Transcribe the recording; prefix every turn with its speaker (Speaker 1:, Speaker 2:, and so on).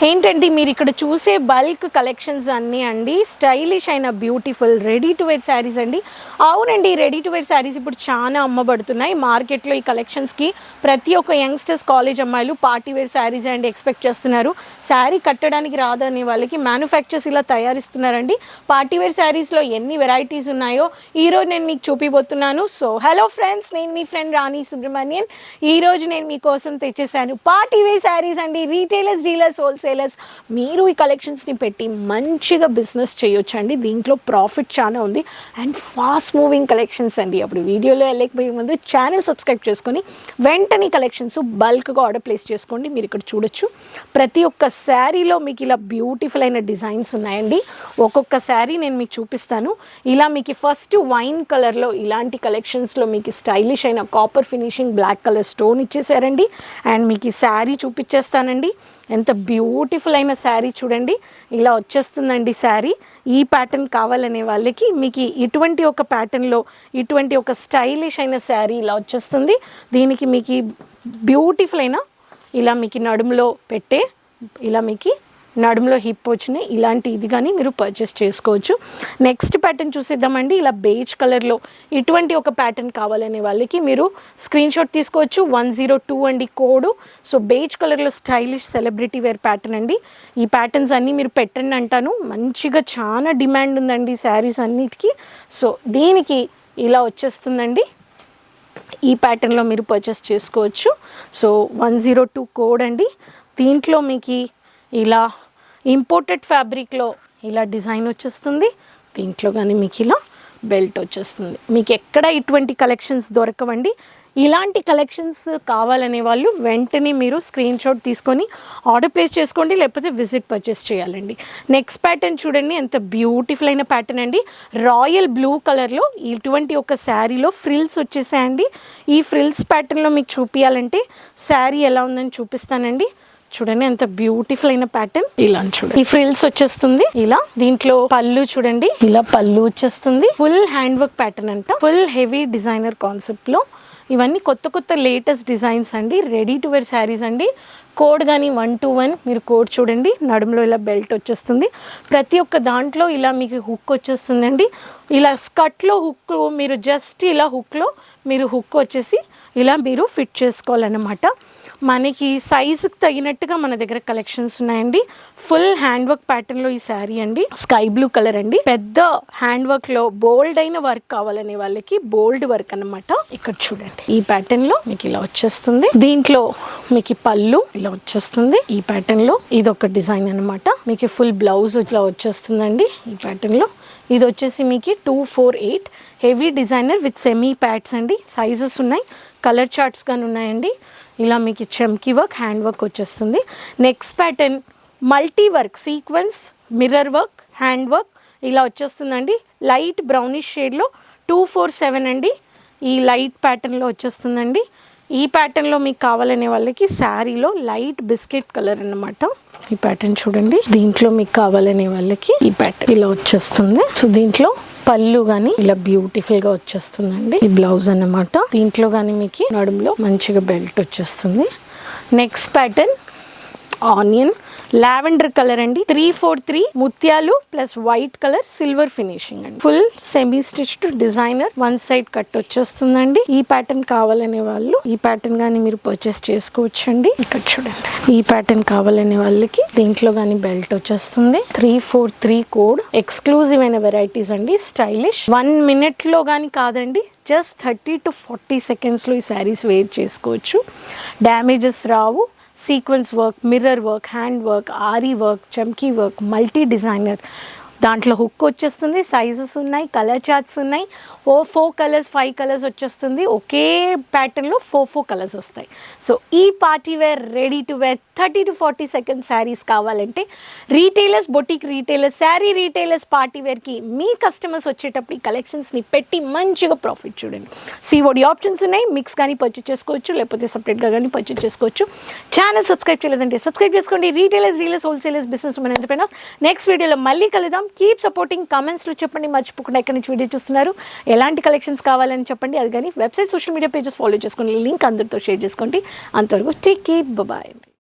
Speaker 1: ఏంటంటే మీరు ఇక్కడ చూసే బల్క్ కలెక్షన్స్ అన్నీ అండి స్టైలిష్ అయిన beautiful ready to wear saris అండి. అవునండి, రెడీ టు వేర్ శారీస్ ఇప్పుడు చాలా అమ్మబడుతున్నాయి మార్కెట్లో. ఈ కలెక్షన్స్కి ప్రతి ఒక్క యంగ్స్టర్స్, కాలేజ్ అమ్మాయిలు పార్టీ వేర్ శారీస్ అండి ఎక్స్పెక్ట్ చేస్తున్నారు. శారీ కట్టడానికి రాదనే వాళ్ళకి మ్యానుఫ్యాక్చర్స్ ఇలా తయారిస్తున్నారండి. పార్టీ వేర్ శారీస్లో ఎన్ని వెరైటీస్ ఉన్నాయో ఈరోజు నేను మీకు చూపిపోతున్నాను. సో హలో ఫ్రెండ్స్, నేను మీ ఫ్రెండ్ రాణి సుబ్రహ్మణ్యన్. ఈరోజు నేను మీకోసం తెచ్చేసాను పార్టీ వేర్ శారీస్ అండి. రీటైలర్స్, డీలర్స్, హోల్సేలర్స్ మీరు ఈ కలెక్షన్స్ని పెట్టి మంచిగా బిజినెస్ చేయొచ్చండి. దీంట్లో ప్రాఫిట్ చాలా ఉంది అండ్ ఫాస్ట్ మూవింగ్ కలెక్షన్స్ అండి. అప్పుడు వీడియోలో వెళ్ళకపోయే ముందు ఛానల్ సబ్స్క్రైబ్ చేసుకొని వెంటనే కలెక్షన్స్ బల్క్గా ఆర్డర్ ప్లేస్ చేసుకోండి. మీరు ఇక్కడ చూడొచ్చు ప్రతి ఒక్క శారీలో మీకు ఇలా బ్యూటిఫుల్ అయిన డిజైన్స్ ఉన్నాయండి. ఒక్కొక్క శారీ నేను మీకు చూపిస్తాను. ఇలా మీకు ఫస్ట్ వైన్ కలర్లో ఇలాంటి కలెక్షన్స్లో మీకు స్టైలిష్ అయిన copper finishing black colour stone ఇచ్చేసారండి. అండ్ మీకు ఈ శారీ చూపించేస్తానండి. ఎంత బ్యూటిఫుల్ అయిన శారీ చూడండి, ఇలా వచ్చేస్తుందండి శారీ. ఈ ప్యాటర్న్ కావాలనే వాళ్ళకి మీకు ఇటువంటి ఒక ప్యాటర్న్లో ఇటువంటి ఒక స్టైలిష్ అయిన శారీ ఇలా వచ్చేస్తుంది. దీనికి మీకు బ్యూటిఫుల్ అయిన ఇలా మీకు నడుములో పెట్టే ఇలా మీకు నడుములో హిప్ వచ్చినాయి ఇలాంటి ఇది కానీ మీరు పర్చేస్ చేసుకోవచ్చు. నెక్స్ట్ ప్యాటర్న్ చూసేద్దామండి. ఇలా బేజ్ కలర్లో ఇటువంటి ఒక ప్యాటర్న్ కావాలనే వాళ్ళకి మీరు స్క్రీన్ షాట్ తీసుకోవచ్చు. 102 అండి కోడ్. సో బేజ్ కలర్లో స్టైలిష్ సెలబ్రిటీ వేర్ ప్యాటర్న్ అండి. ఈ ప్యాటర్న్స్ అన్నీ మీరు పెట్టండి అంటాను. మంచిగా చాలా డిమాండ్ ఉందండి శారీస్ అన్నిటికీ. సో దీనికి ఇలా వచ్చేస్తుందండి. ఈ ప్యాటర్న్లో మీరు పర్చేస్ చేసుకోవచ్చు. సో 102 కోడ్ అండి. దీంట్లో మీకు ఇలా ఇంపోర్టెడ్ ఫ్యాబ్రిక్లో ఇలా డిజైన్ వచ్చేస్తుంది. దీంట్లో కానీ మీకు ఇలా బెల్ట్ వచ్చేస్తుంది. మీకు ఎక్కడ ఇటువంటి కలెక్షన్స్ దొరకవండి. ఇలాంటి కలెక్షన్స్ కావాలనే వాళ్ళు వెంటనే మీరు స్క్రీన్ షాట్ తీసుకొని ఆర్డర్ ప్లేస్ చేసుకోండి, లేకపోతే విజిట్ పర్చేస్ చేయాలండి. నెక్స్ట్ ప్యాటర్న్ చూడండి, ఎంత బ్యూటిఫుల్ అయిన ప్యాటర్న్ అండి. రాయల్ బ్లూ కలర్లో ఇటువంటి ఒక శారీలో ఫ్రిల్స్ వచ్చేసాయండి. ఈ ఫ్రిల్స్ ప్యాటర్న్లో మీకు చూపించాలంటే శారీ ఎలా ఉందని చూపిస్తానండి. చూడండి ఎంత బ్యూటిఫుల్ అయిన ప్యాటర్న్. ఇలా చూడండి, ఈ ఫ్రిల్స్ వచ్చేస్తుంది ఇలా. దీంట్లో పళ్ళు చూడండి, ఇలా పళ్ళు వచ్చేస్తుంది. ఫుల్ హ్యాండ్ వర్క్ ప్యాటర్న్ అంట. ఫుల్ హెవీ డిజైనర్ కాన్సెప్ట్ లో ఇవన్నీ కొత్త కొత్త లేటెస్ట్ డిజైన్స్ అండి. రెడీ టు వేర్ శారీస్ అండి. కోడ్ కానీ 121 మీరు కోడ్ చూడండి. నడుములో ఇలా బెల్ట్ వచ్చేస్తుంది. ప్రతి ఒక్క దాంట్లో ఇలా మీకు హుక్ వచ్చేస్తుందండి. ఇలా స్కర్ట్లో హుక్ మీరు జస్ట్ ఇలా హుక్లో మీరు హుక్ వచ్చేసి ఇలా మీరు ఫిట్ చేసుకోవాలన్నమాట. మనకి సైజుకి తగినట్టుగా మన దగ్గర కలెక్షన్స్ ఉన్నాయండి. ఫుల్ హ్యాండ్ వర్క్ ప్యాటర్న్లో ఈ శారీ అండి. స్కై బ్లూ కలర్ అండి. పెద్ద హ్యాండ్ వర్క్లో బోల్డ్ అయిన వర్క్ కావాలనే వాళ్ళకి బోల్డ్ వర్క్ అన్నమాట. ఇక్కడ చూడండి, ఈ ప్యాటర్న్లో మీకు ఇలా వచ్చేస్తుంది. దీంట్లో మీకు పళ్ళు ఇలా వచ్చేస్తుంది. ఈ ప్యాటర్న్లో ఇది ఒక డిజైన్ అనమాట. మీకు ఫుల్ బ్లౌజ్ ఇట్లా వచ్చేస్తుందండి. ఈ ప్యాటర్న్లో ఇది వచ్చేసి మీకు 248 heavy designer with semi pads అండి. సైజెస్ ఉన్నాయి, కలర్ చార్ట్స్ కానీ ఉన్నాయండి. ఇలా మీకు చమ్కీ వర్క్, హ్యాండ్ వర్క్ వచ్చేస్తుంది. Next pattern multi work, sequence, mirror work, hand work ఇలా వచ్చేస్తుందండి. లైట్ బ్రౌనిష్ షేడ్లో 247 అండి. ఈ లైట్ ప్యాటర్న్లో వచ్చేస్తుందండి. ఈ ప్యాటర్న్లో మీకు కావాలనే వాళ్ళకి శారీలో లైట్ బిస్కెట్ కలర్ అన్నమాట. ఈ ప్యాటర్న్ చూడండి. దీంట్లో మీకు కావాలనే వాళ్ళకి ఈ ప్యాటర్న్ ఇలా వచ్చేస్తుంది. సో దీంట్లో పళ్ళు కానీ ఇలా బ్యూటిఫుల్ గా వచ్చేస్తుందండి. ఈ బ్లౌజ్ అన్నమాట. దీంట్లో కానీ మీకు నడుములో మంచిగా బెల్ట్ వచ్చేస్తుంది. Next pattern onion lavender colour అండి. 343 ముత్యాలు plus white colour silver finishing అండి. Full semi stitched designer one side cut వచ్చేస్తుందండి. ఈ ప్యాటర్న్ కావాలనే వాళ్ళు ఈ ప్యాటర్న్ గానీ మీరు పర్చేస్ చేసుకోవచ్చండి. ఇక్కడ చూడండి, ఈ ప్యాటర్న్ కావాలనే వాళ్ళకి దీంట్లో గానీ బెల్ట్ వచ్చేస్తుంది. 343 కోడ్. ఎక్స్క్లూజివ్ అయిన వెరైటీస్ అండి. స్టైలిష్ 1 minute లో గానీ కాదండి, జస్ట్ 30 to 40 seconds లో ఈ శారీస్ వేర్ చేసుకోవచ్చు. డ్యామేజెస్ రావు. Sequence work, mirror work, hand work, aari work, chamki work, multi designer. దాంట్లో హుక్ వచ్చేస్తుంది. సైజెస్ ఉన్నాయి, కలర్ చార్ట్స్ ఉన్నాయి. 4 కలర్స్ 5 కలర్స్ వచ్చేస్తుంది. ఒకే ప్యాటర్న్లో 4 కలర్స్ వస్తాయి. సో ఈ party wear ready to wear 30 to 40 seconds saris కావాలంటే retailers, boutique retailers, sari retailers, party వేర్కి మీ కస్టమర్స్ వచ్చేటప్పుడు ఈ కలెక్షన్స్ని పెట్టి మంచిగా ప్రాఫిట్ చూడండి. సిఓడి ఆప్షన్స్ ఉన్నాయి. మిక్స్ కానీ పర్చేస్ చేసుకోవచ్చు, లేకపోతే సపరేట్గా కానీ పర్చేస్ చేసుకోవచ్చు. ఛానల్ సబ్స్క్రైబ్ చేయలేదంటే సబ్స్క్రైబ్ చేసుకోండి. Retailers, dealers, wholesalers, business women entrepreneurs. Next వీడియోలో మళ్ళీ కలుద్దాం. Keep supporting. కామెంట్స్లో చెప్పండి, మర్చిపోకుండా ఎక్కడి నుంచి వీడియో చూస్తున్నారు, ఎలాంటి కలెక్షన్స్ కావాలని చెప్పండి. అది కానీ website, social media pages follow చేసుకోండి. లింక్ అందరితో షేర్ చేసుకోండి. అంతవరకు టేక్ కేర్, బాయ్.